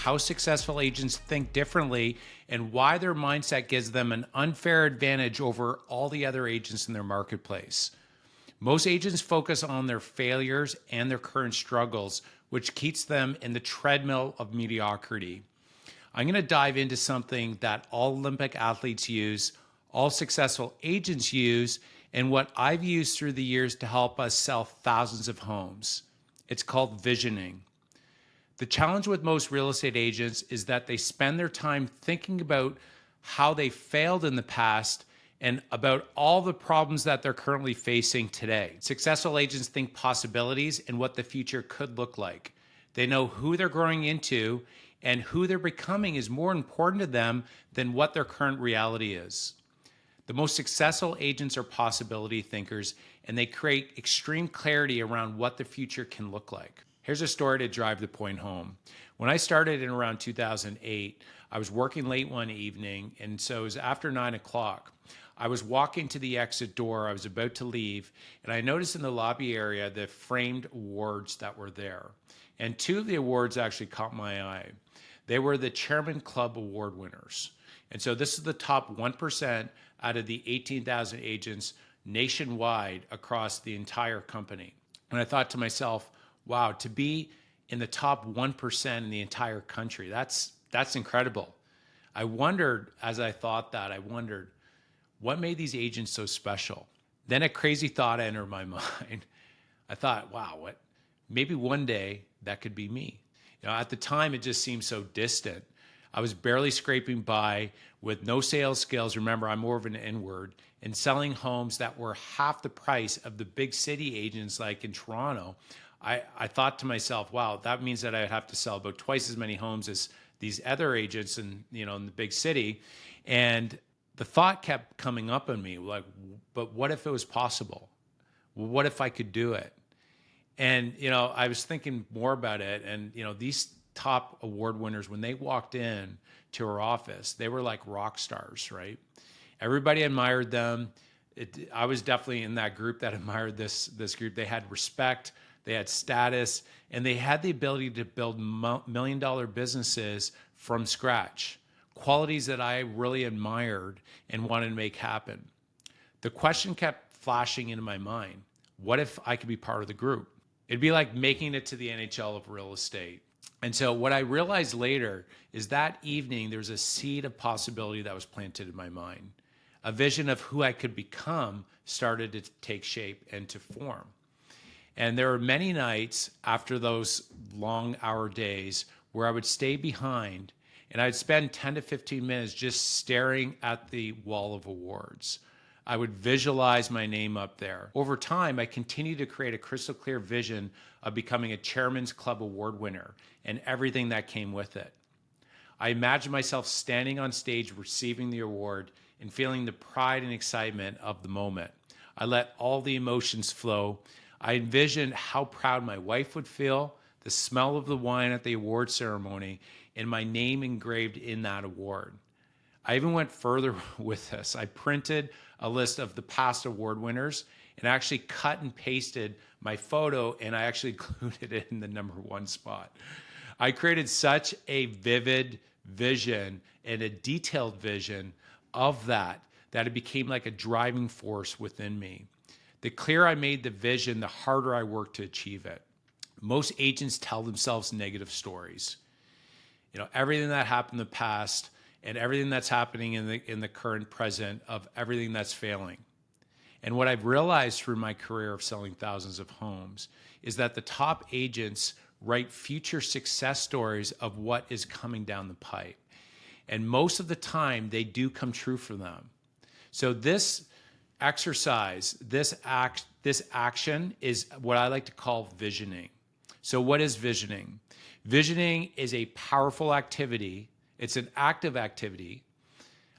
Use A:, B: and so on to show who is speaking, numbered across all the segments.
A: how successful agents think differently and why their mindset gives them an unfair advantage over all the other agents in their marketplace. Most agents focus on their failures and their current struggles, which keeps them in the treadmill of mediocrity. I'm going to dive into something that all Olympic athletes use, all successful agents use, and what I've used through the years to help us sell thousands of homes. It's called visioning. The challenge with most real estate agents is that they spend their time thinking about how they failed in the past and about all the problems that they're currently facing today. Successful agents think possibilities and what the future could look like. They know who they're growing into, and who they're becoming is more important to them than what their current reality is. The most successful agents are possibility thinkers, and they create extreme clarity around what the future can look like. Here's a story to drive the point home. When I started in around 2008, I was working late one evening, and so it was after 9 o'clock. I was walking to the exit door. I was about to leave, and I noticed in the lobby area the framed awards that were there. And two of the awards actually caught my eye. They were the Chairman Club Award winners. And so this is the top 1% out of the 18,000 agents nationwide across the entire company. And I thought to myself, wow, to be in the top 1% in the entire country, that's incredible. I wondered, as I thought that, what made these agents so special? Then a crazy thought entered my mind. I thought, wow, maybe one day that could be me. At the time, it just seemed so distant. I was barely scraping by with no sales skills. Remember, I'm more of an inward, and selling homes that were half the price of the big city agents like in Toronto. I thought to myself, wow, that means that I'd have to sell about twice as many homes as these other agents in the big city. And the thought kept coming up on me, like, but what if it was possible? Well, what if I could do it? And, I was thinking more about it. And, these top award winners, when they walked in to our office, they were like rock stars, right? Everybody admired them. I was definitely in that group that admired this group. They had respect, they had status, and they had the ability to build million-dollar businesses from scratch. Qualities that I really admired and wanted to make happen. The question kept flashing into my mind. What if I could be part of the group? It'd be like making it to the NHL of real estate. And so what I realized later is that evening, there was a seed of possibility that was planted in my mind. A vision of who I could become started to take shape and to form. And there were many nights after those long hour days where I would stay behind and I'd spend 10 to 15 minutes just staring at the wall of awards. I would visualize my name up there. Over time, I continued to create a crystal clear vision of becoming a Chairman's Club Award winner and everything that came with it. I imagined myself standing on stage receiving the award and feeling the pride and excitement of the moment. I let all the emotions flow. I envisioned how proud my wife would feel, the smell of the wine at the award ceremony, and my name engraved in that award. I even went further with this. I printed a list of the past award winners and actually cut and pasted my photo, and I actually included it in the #1 spot. I created such a vivid vision and a detailed vision of that it became like a driving force within me. The clearer I made the vision, the harder I worked to achieve it. Most agents tell themselves negative stories. Everything that happened in the past and everything that's happening in the current present of everything that's failing. And what I've realized through my career of selling thousands of homes is that the top agents write future success stories of what is coming down the pipe. And most of the time, they do come true for them. So this exercise, this action is what I like to call visioning. So what is visioning? Visioning is a powerful activity. It's an active activity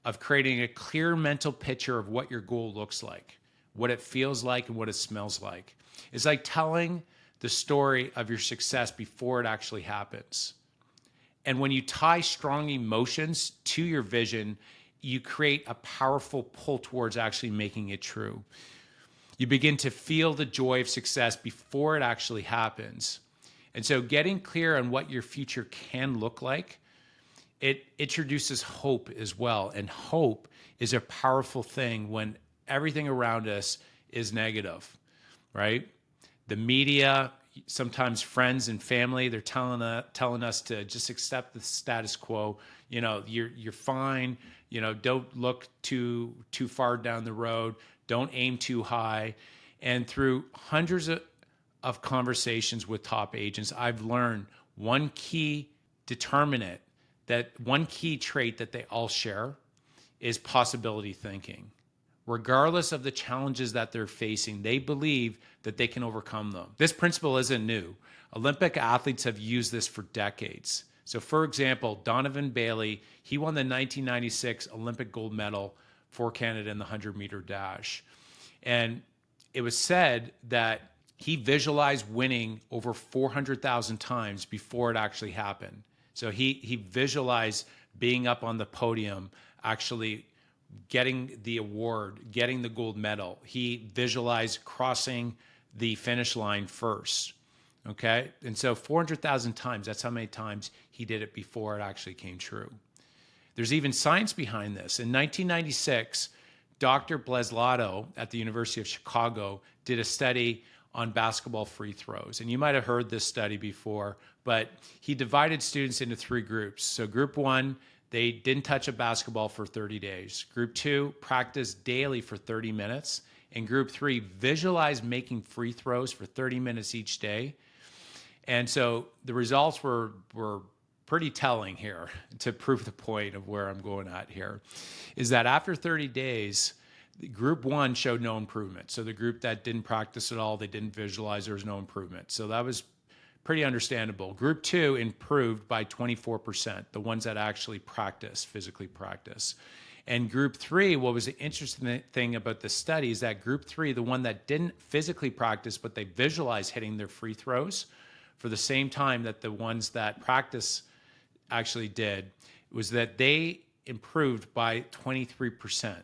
A: of creating a clear mental picture of what your goal looks like, what it feels like, and what it smells like. It's like telling the story of your success before it actually happens. And when you tie strong emotions to your vision, you create a powerful pull towards actually making it true. You begin to feel the joy of success before it actually happens. And so getting clear on what your future can look like, it introduces hope as well. And hope is a powerful thing when everything around us is negative, right? The media, sometimes friends and family, they're telling us to just accept the status quo. You know, you're fine. You know, don't look too far down the road. Don't aim too high. And through hundreds of conversations with top agents, I've learned one key determinant, that one key trait that they all share is possibility thinking. Regardless of the challenges that they're facing, they believe that they can overcome them. This principle isn't new. Olympic athletes have used this for decades. So for example, Donovan Bailey, he won the 1996 Olympic gold medal for Canada in the 100-meter dash. And it was said that he visualized winning over 400,000 times before it actually happened. So he visualized being up on the podium, actually getting the award, getting the gold medal. He visualized crossing the finish line first, okay? And so 400,000 times, that's how many times he did it before it actually came true. There's even science behind this. In 1996, Dr. Bleslato at the University of Chicago did a study on basketball free throws. And you might have heard this study before, but he divided students into 3 groups. So group 1, they didn't touch a basketball for 30 days. Group 2 practiced daily for 30 minutes. And group 3 visualized making free throws for 30 minutes each day. And so the results were pretty telling here to prove the point of where I'm going at here, is that after 30 days, group 1 showed no improvement. So the group that didn't practice at all, they didn't visualize, there was no improvement. So that was pretty understandable. Group 2 improved by 24%, the ones that actually physically practice. And group 3, what was the interesting thing about the study is that group 3, the one that didn't physically practice, but they visualized hitting their free throws for the same time that the ones that practice actually did, was that they improved by 23%.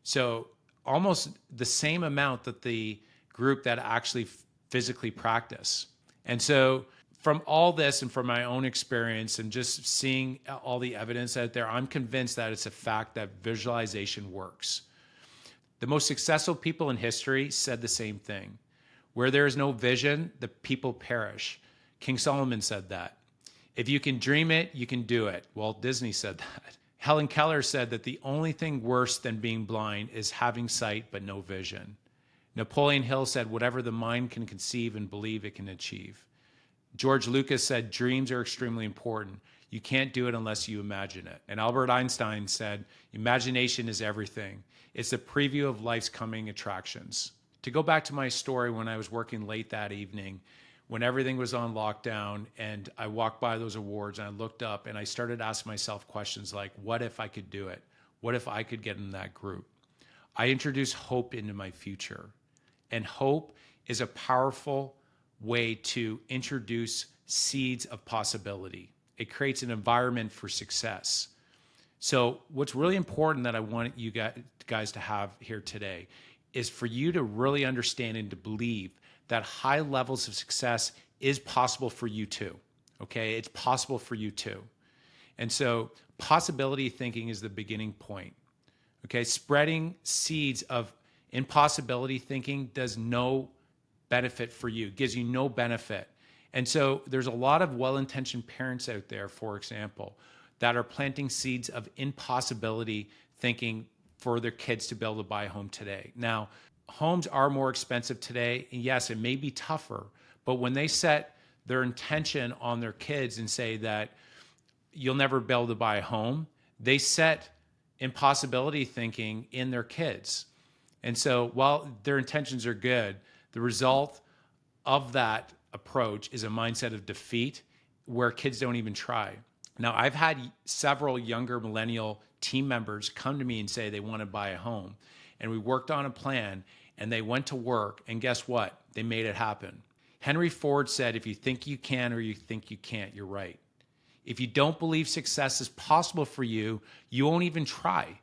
A: So almost the same amount that the group that actually physically practice. And so from all this and from my own experience and just seeing all the evidence out there, I'm convinced that it's a fact that visualization works. The most successful people in history said the same thing. Where there is no vision, the people perish. King Solomon said that. If you can dream it, you can do it. Walt Disney said that. Helen Keller said that the only thing worse than being blind is having sight but no vision. Napoleon Hill said, whatever the mind can conceive and believe, it can achieve. George Lucas said, dreams are extremely important. You can't do it unless you imagine it. And Albert Einstein said, imagination is everything. It's a preview of life's coming attractions. To go back to my story, when I was working late that evening, when everything was on lockdown, and I walked by those awards and I looked up and I started asking myself questions like, what if I could do it? What if I could get in that group? I introduced hope into my future. And hope is a powerful way to introduce seeds of possibility. It creates an environment for success. So what's really important that I want you guys to have here today is for you to really understand and to believe that high levels of success is possible for you too, okay? It's possible for you too. And so possibility thinking is the beginning point, okay? Spreading seeds of impossibility thinking does no benefit for you, gives you no benefit. And so there's a lot of well-intentioned parents out there, for example, that are planting seeds of impossibility thinking for their kids to be able to buy a home today. Now, homes are more expensive today, and yes, it may be tougher, but when they set their intention on their kids and say that you'll never be able to buy a home, they set impossibility thinking in their kids. And so while their intentions are good, the result of that approach is a mindset of defeat where kids don't even try. Now, I've had several younger millennial team members come to me and say they want to buy a home. And we worked on a plan and they went to work, and guess what? They made it happen. Henry Ford said, if you think you can or you think you can't, you're right. If you don't believe success is possible for you, you won't even try.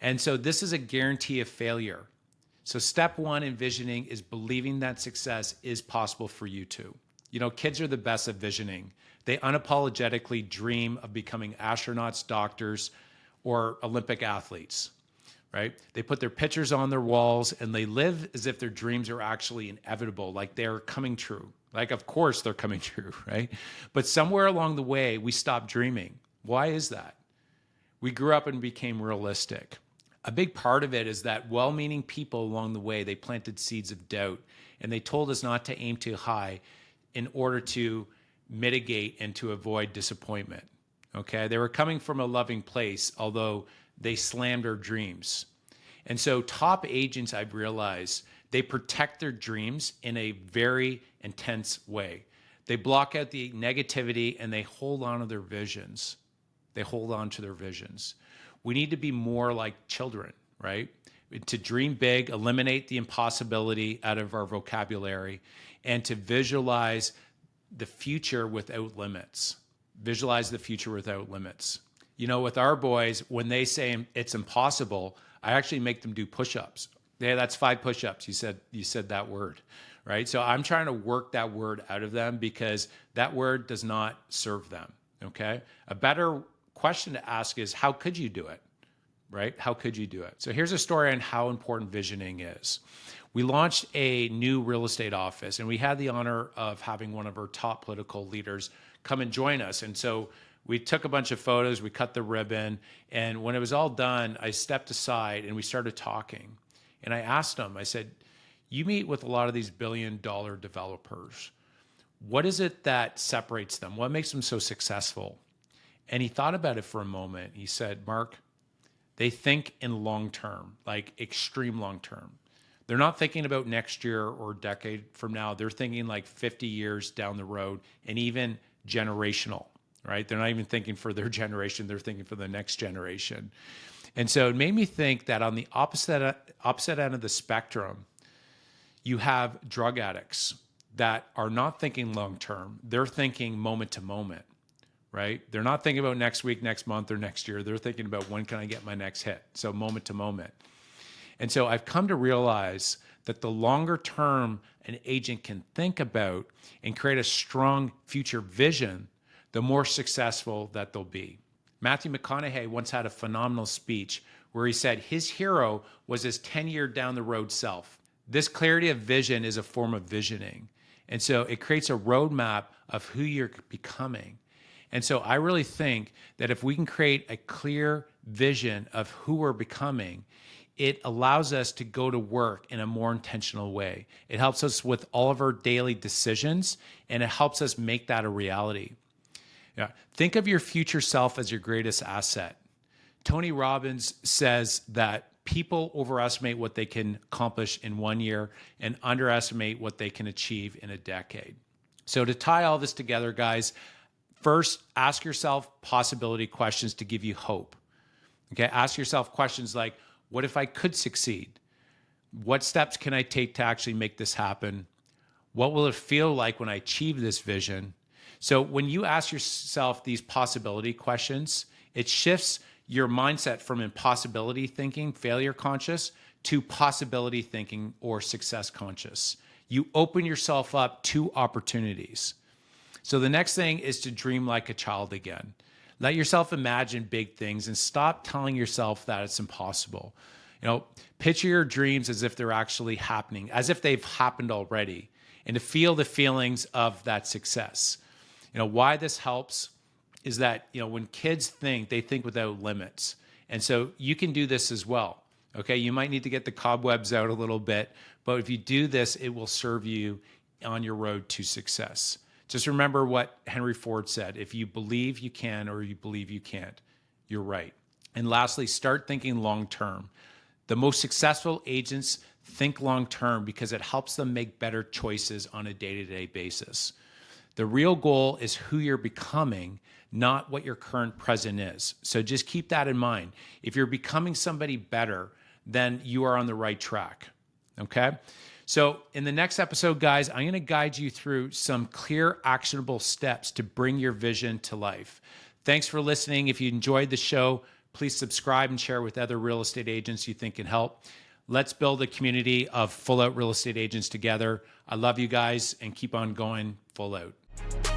A: And so this is a guarantee of failure. So step 1 in visioning is believing that success is possible for you too. Kids are the best at visioning. They unapologetically dream of becoming astronauts, doctors, or Olympic athletes, right? They put their pictures on their walls and they live as if their dreams are actually inevitable, like they're coming true. Like, of course they're coming true, right? But somewhere along the way, we stopped dreaming. Why is that? We grew up and became realistic. A big part of it is that well-meaning people along the way, they planted seeds of doubt and they told us not to aim too high in order to mitigate and to avoid disappointment. Okay, they were coming from a loving place, although they slammed our dreams. And so top agents, I've realized, they protect their dreams in a very intense way. They block out the negativity and they hold on to their visions. They hold on to their visions. We need to be more like children, right? To dream big, eliminate the impossibility out of our vocabulary, and to visualize the future without limits. Visualize the future without limits. With our boys, when they say it's impossible, I actually make them do push-ups. Yeah, that's 5 push-ups. You said that word, right? So I'm trying to work that word out of them because that word does not serve them, okay? A better question to ask is, how could you do it, right? How could you do it? So here's a story on how important visioning is. We launched a new real estate office, and we had the honor of having one of our top political leaders come and join us. And so we took a bunch of photos, we cut the ribbon, and when it was all done, I stepped aside and we started talking. And I asked him, I said, you meet with a lot of these billion-dollar developers. What is it that separates them? What makes them so successful? And he thought about it for a moment. He said, Mark, they think in long term, like extreme long term. They're not thinking about next year or a decade from now. They're thinking like 50 years down the road, and even generational, right? They're not even thinking for their generation. They're thinking for the next generation. And so it made me think that on the opposite end of the spectrum, you have drug addicts that are not thinking long term. They're thinking moment to moment, right? They're not thinking about next week, next month, or next year. They're thinking about when can I get my next hit? So moment to moment. And so I've come to realize that the longer term an agent can think about and create a strong future vision, the more successful that they'll be. Matthew McConaughey once had a phenomenal speech where he said his hero was his 10-year down the road self. This clarity of vision is a form of visioning. And so it creates a roadmap of who you're becoming. And so I really think that if we can create a clear vision of who we're becoming, it allows us to go to work in a more intentional way. It helps us with all of our daily decisions, and it helps us make that a reality. Yeah. Think of your future self as your greatest asset. Tony Robbins says that people overestimate what they can accomplish in 1 year and underestimate what they can achieve in a decade. So to tie all this together, guys, first, ask yourself possibility questions to give you hope. Okay, ask yourself questions like, what if I could succeed? What steps can I take to actually make this happen? What will it feel like when I achieve this vision? So when you ask yourself these possibility questions, it shifts your mindset from impossibility thinking, failure conscious, to possibility thinking or success conscious. You open yourself up to opportunities. So the next thing is to dream like a child again. Let yourself imagine big things and stop telling yourself that it's impossible. Picture your dreams as if they're actually happening, as if they've happened already, and to feel the feelings of that success. Why this helps is that, when kids think, they think without limits. And so you can do this as well. Okay, you might need to get the cobwebs out a little bit, but if you do this, it will serve you on your road to success. Just remember what Henry Ford said: if you believe you can or you believe you can't, you're right. And lastly, start thinking long-term. The most successful agents think long-term because it helps them make better choices on a day-to-day basis. The real goal is who you're becoming, not what your current present is. So just keep that in mind. If you're becoming somebody better, then you are on the right track, okay? So in the next episode, guys, I'm going to guide you through some clear, actionable steps to bring your vision to life. Thanks for listening. If you enjoyed the show, please subscribe and share with other real estate agents you think can help. Let's build a community of full out real estate agents together. I love you guys, and keep on going full out.